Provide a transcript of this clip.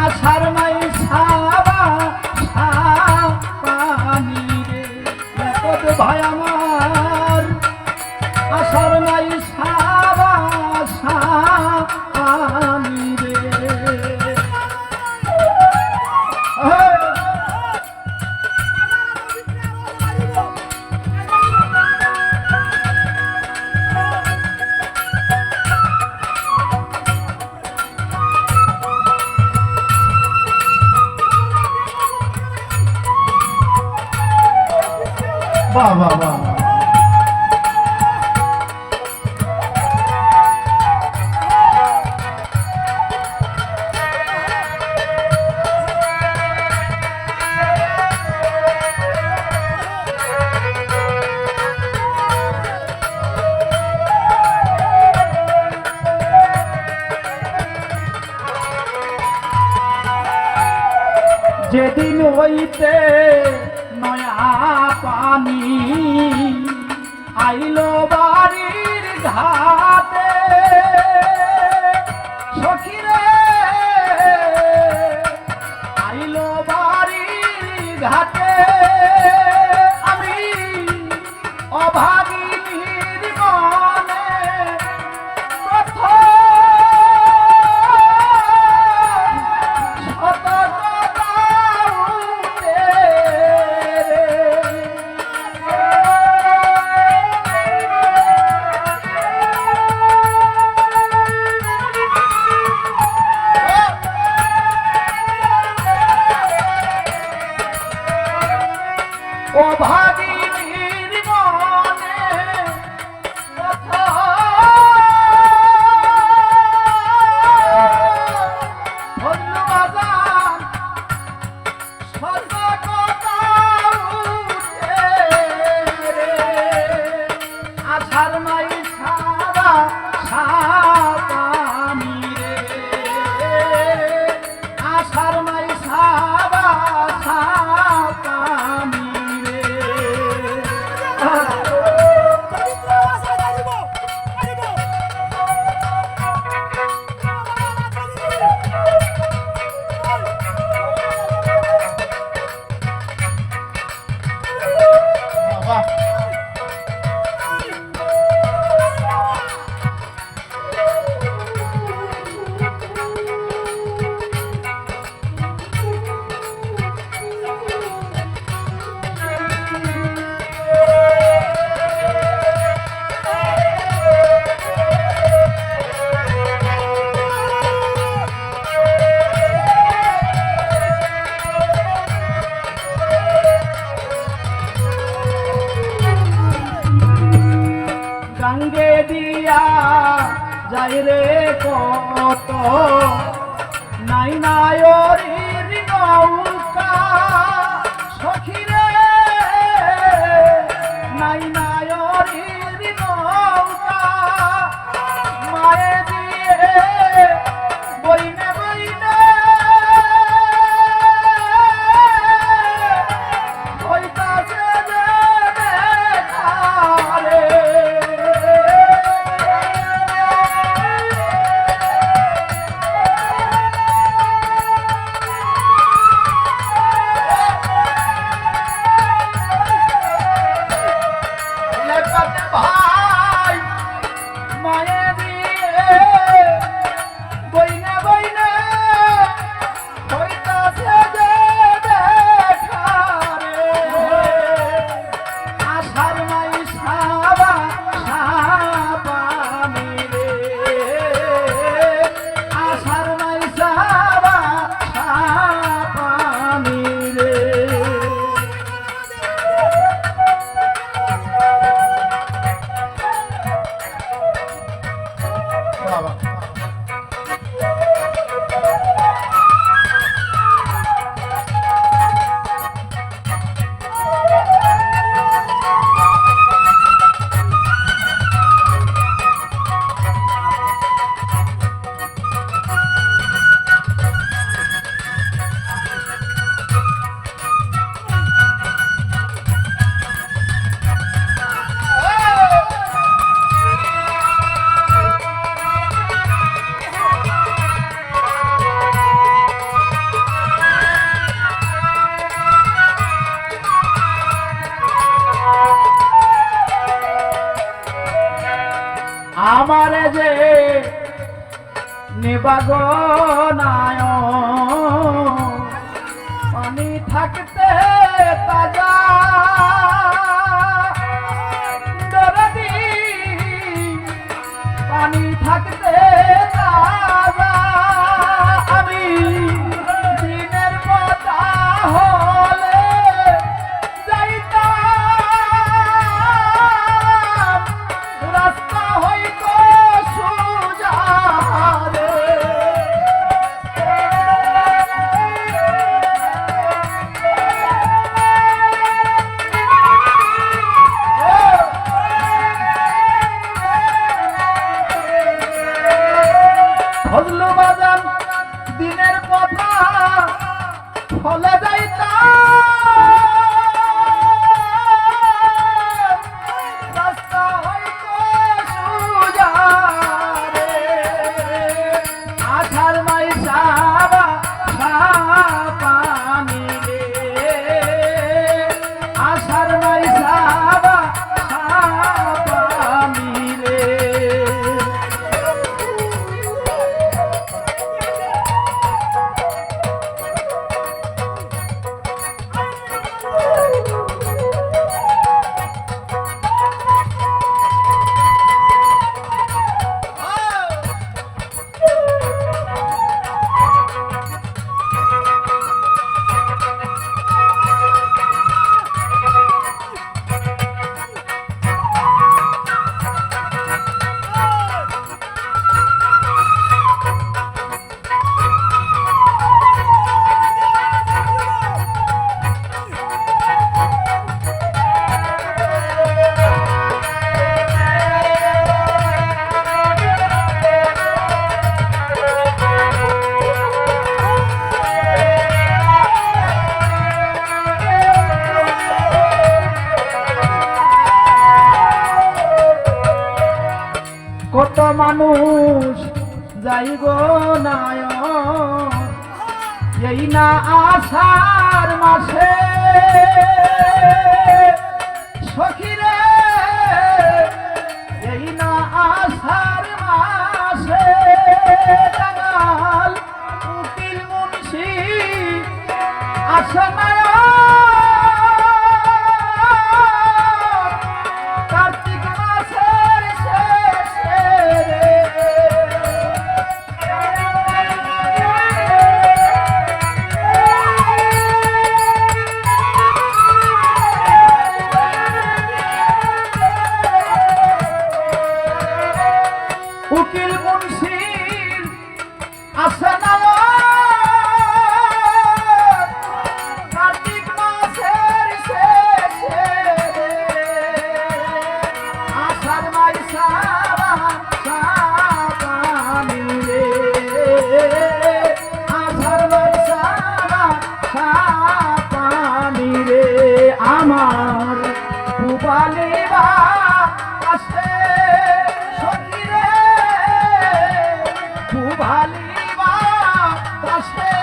আষাঢ় মাই সাবা পানি রে এত ভাই আমার আষাঢ় মাই সাবা পানি রে বাহ বাহ বাহ যেদিন হইতে নয়া পানি আইলো বাড়ির ঘাটে সখিরে আইলো বাড়ির ঘাটে আমি অভাগিনীর মনে ও ভাগিনীর মনে কথা ধন্যবাদ সর্বকতা উঠে আষাঢ় মাই সারা সাপানি রে আষাঢ় মাই সারা সাপানি গাঙ্গে দিয়া যাই রে কত নাই নায়রির নৌকা সখিরে নাই নায়রির নৌকা মায়ে দিয়ে বইনে বইনে হইতাছে বাগনায় পানি থাকতে তাজা দরদি পানি থাকতে তাজা আমি দিনের কথা হলে যাইতাম রাস্তা হইতো সোজা রে ফজলু বাজান দিনের কথা ফলে যাইতাম রাস্তা হইতো সোজা রে আঠার মাইসাবা পানি রে আষাঢ় মাইসাবা পানি রে কত মানুষ যাইব নায় এই না আষাঢ় মাসে সখিরে এই না আষাঢ় মাসে টাঙ্গাল উকিল মুন্সি আসনায় কার্তিক মাসের শেষে রে উকিল মুন্সির আসনায় কার্তিক মাসের শেষে আষাঢ় মাইসাবা পানি রে আষাঢ় মাইসাবা পানি রে আমার পুবালিবা আসে সখিরে পুবালিবা আসে